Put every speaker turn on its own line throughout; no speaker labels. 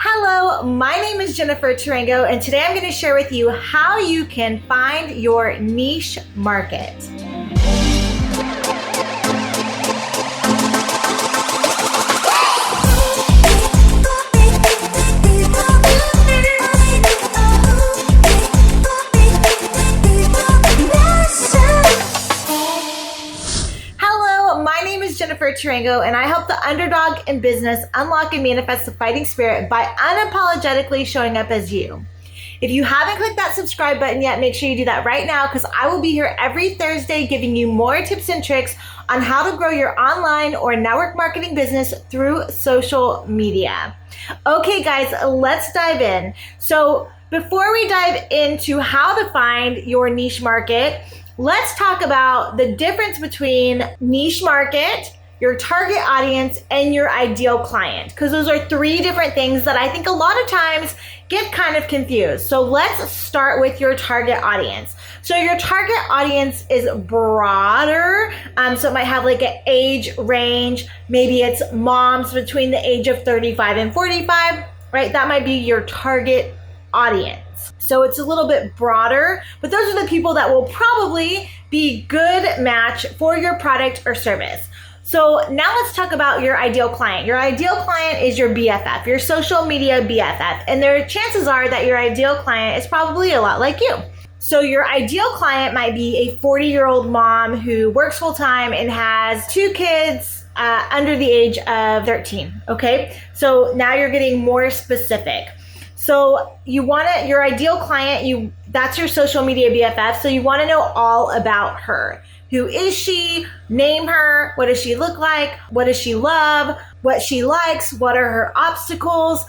Hello, my name is Jennifer Tarango, and today I'm going to share with you how you can find your niche market. Jennifer Tarango, and I help the underdog in business unlock and manifest the fighting spirit by unapologetically showing up as you. If you haven't clicked that subscribe button yet, make sure you do that right now, because I will be here every Thursday giving you more tips and tricks on how to grow your online or network marketing business through social media. Okay guys, let's dive in. So before we dive into how to find your niche market, let's talk about the difference between niche market, your target audience, and your ideal client, because those are three different things that I think a lot of times get kind of confused. So let's start with your target audience. So your target audience is broader. So it might have like an age range. Maybe it's moms between the age of 35 and 45, right? That might be your target audience. So it's a little bit broader, but those are the people that will probably be good match for your product or service. So now let's talk about your ideal client. Your ideal client is your BFF, your social media BFF. And their chances are that your ideal client is probably a lot like you. So your ideal client might be a 40-year-old mom who works full-time and has two kids under the age of 13, okay? So now you're getting more specific. So you want to, your ideal client, that's your social media BFF. So you want to know all about her. Who is she? Name her. What does she look like? What does she love? What she likes? What are her obstacles?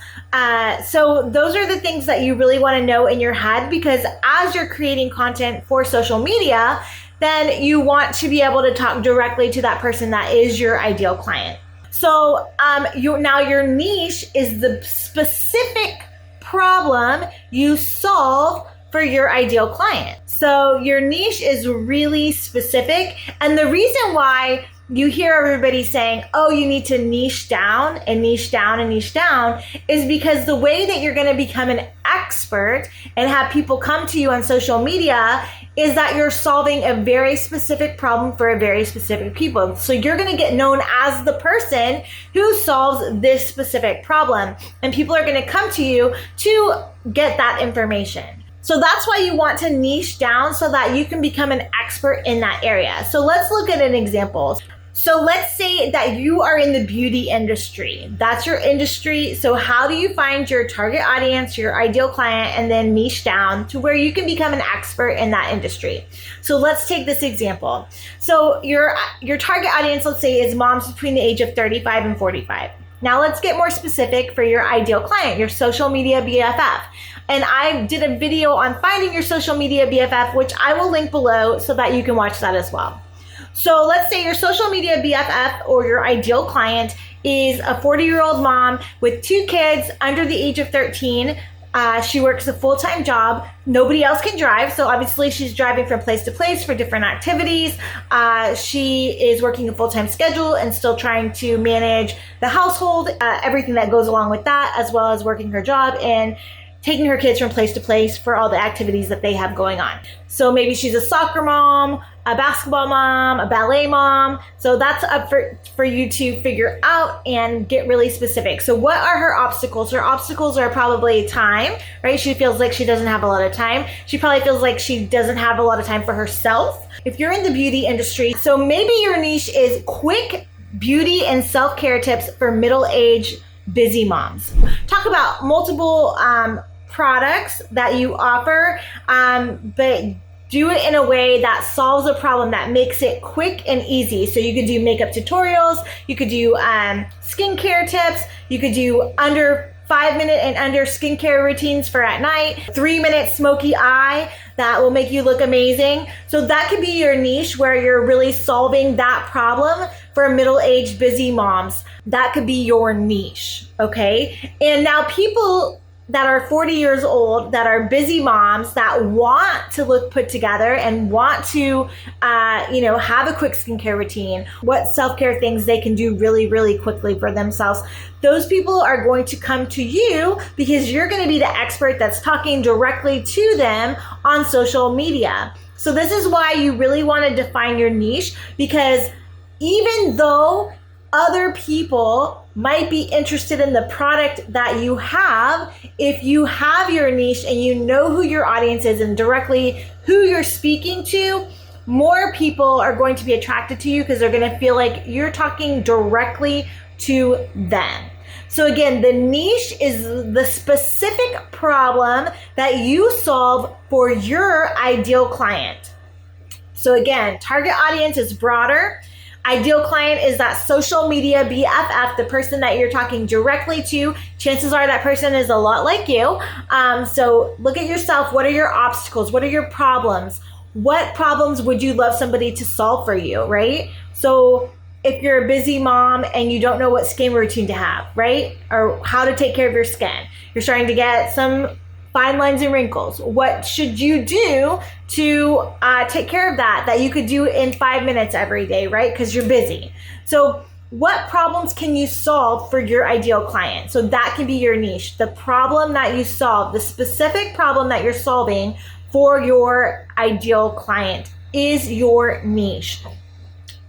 So those are the things that you really want to know in your head, because as you're creating content for social media, then you want to be able to talk directly to that person that is your ideal client. So now your niche is the specific problem you solve for your ideal client. So your niche is really specific. And the reason why you hear everybody saying, oh, you need to niche down and niche down and niche down, is because the way that you're going to become an expert and have people come to you on social media is that you're solving a very specific problem for a very specific people. So you're going to get known as the person who solves this specific problem, and people are going to come to you to get that information. So that's why you want to niche down, so that you can become an expert in that area. So let's look at an example. So let's say that you are in the beauty industry. That's your industry. So how do you find your target audience, your ideal client, and then niche down to where you can become an expert in that industry? So let's take this example. So your target audience, let's say, is moms between the age of 35 and 45. Now let's get more specific for your ideal client, your social media BFF. And I did a video on finding your social media BFF, which I will link below so that you can watch that as well. So let's say your social media BFF, or your ideal client, is a 40-year-old mom with two kids under the age of 13. She works a full-time job. Nobody else can drive, so obviously she's driving from place to place for different activities. She is working a full-time schedule and still trying to manage the household, everything that goes along with that, as well as working her job and taking her kids from place to place for all the activities that they have going on. So maybe she's a soccer mom, a basketball mom, a ballet mom. So that's up for you to figure out and get really specific. So what are her obstacles? Her obstacles are probably time, right? She feels like she doesn't have a lot of time. She probably feels like she doesn't have a lot of time for herself. If you're in the beauty industry, so maybe your niche is quick beauty and self-care tips for middle-aged busy moms. Talk about multiple products that you offer, but do it in a way that solves a problem, that makes it quick and easy. So you could do makeup tutorials, you could do skincare tips, you could do under 5-minute and under skincare routines for at night, 3-minute smoky eye that will make you look amazing. So that could be your niche, where you're really solving that problem for middle-aged busy moms. That could be your niche, okay? And now people that are 40 years old, that are busy moms, that want to look put together and want to, have a quick skincare routine, what self-care things they can do really, really quickly for themselves. Those people are going to come to you because you're going to be the expert that's talking directly to them on social media. So this is why you really want to define your niche, because even though other people might be interested in the product that you have, if you have your niche and you know who your audience is and directly who you're speaking to, more people are going to be attracted to you because they're going to feel like you're talking directly to them. So again, the niche is the specific problem that you solve for your ideal client. So again, target audience is broader. Ideal client is that social media BFF, the person that you're talking directly to. Chances are that person is a lot like you. So look at yourself. What are your obstacles? What are your problems? What problems would you love somebody to solve for you, right? So if you're a busy mom and you don't know what skin routine to have, right? Or how to take care of your skin. You're starting to get some fine lines and wrinkles. What should you do to take care of that you could do in 5 minutes every day, right? Because you're busy. So what problems can you solve for your ideal client? So that can be your niche. The problem that you solve, the specific problem that you're solving for your ideal client is your niche.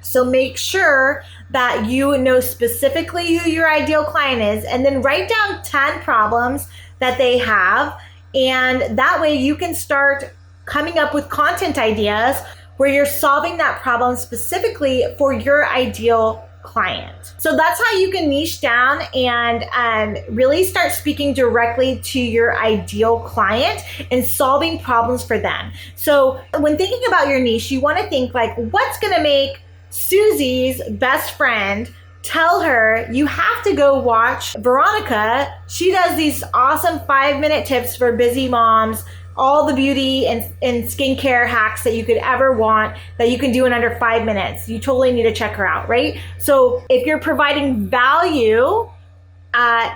So make sure that you know specifically who your ideal client is, and then write down 10 problems that they have. And that way you can start coming up with content ideas where you're solving that problem specifically for your ideal client. So that's how you can niche down and really start speaking directly to your ideal client and solving problems for them. So when thinking about your niche, you want to think like, what's going to make Susie's best friend tell her you have to go watch Veronica? She does these awesome 5-minute tips for busy moms, all the beauty and skincare hacks that you could ever want that you can do in under 5 minutes. You totally need to check her out, right? So if you're providing value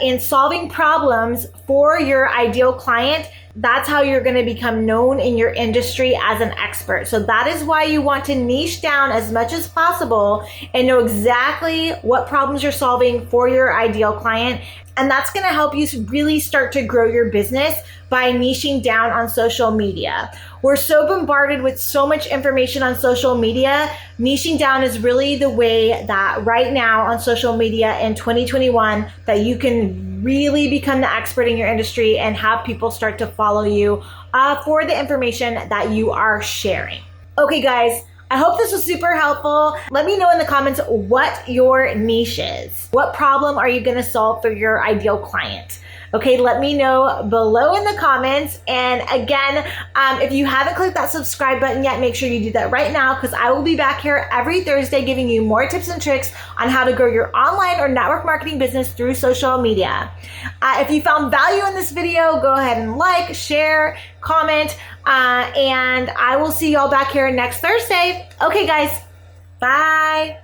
in solving problems for your ideal client, that's how you're going to become known in your industry as an expert. So that is why you want to niche down as much as possible and know exactly what problems you're solving for your ideal client. And that's going to help you really start to grow your business by niching down on social media. We're so bombarded with so much information on social media. Niching down is really the way that right now on social media in 2021 that you can really become the expert in your industry and have people start to follow you for the information that you are sharing. Okay, guys. I hope this was super helpful. Let me know in the comments what your niche is. What problem are you going to solve for your ideal client? Okay, let me know below in the comments. And again, if you haven't clicked that subscribe button yet, make sure you do that right now, because I will be back here every Thursday giving you more tips and tricks on how to grow your online or network marketing business through social media. If you found value in this video, go ahead and like, share, comment, and I will see y'all back here next Thursday. Okay, guys, bye.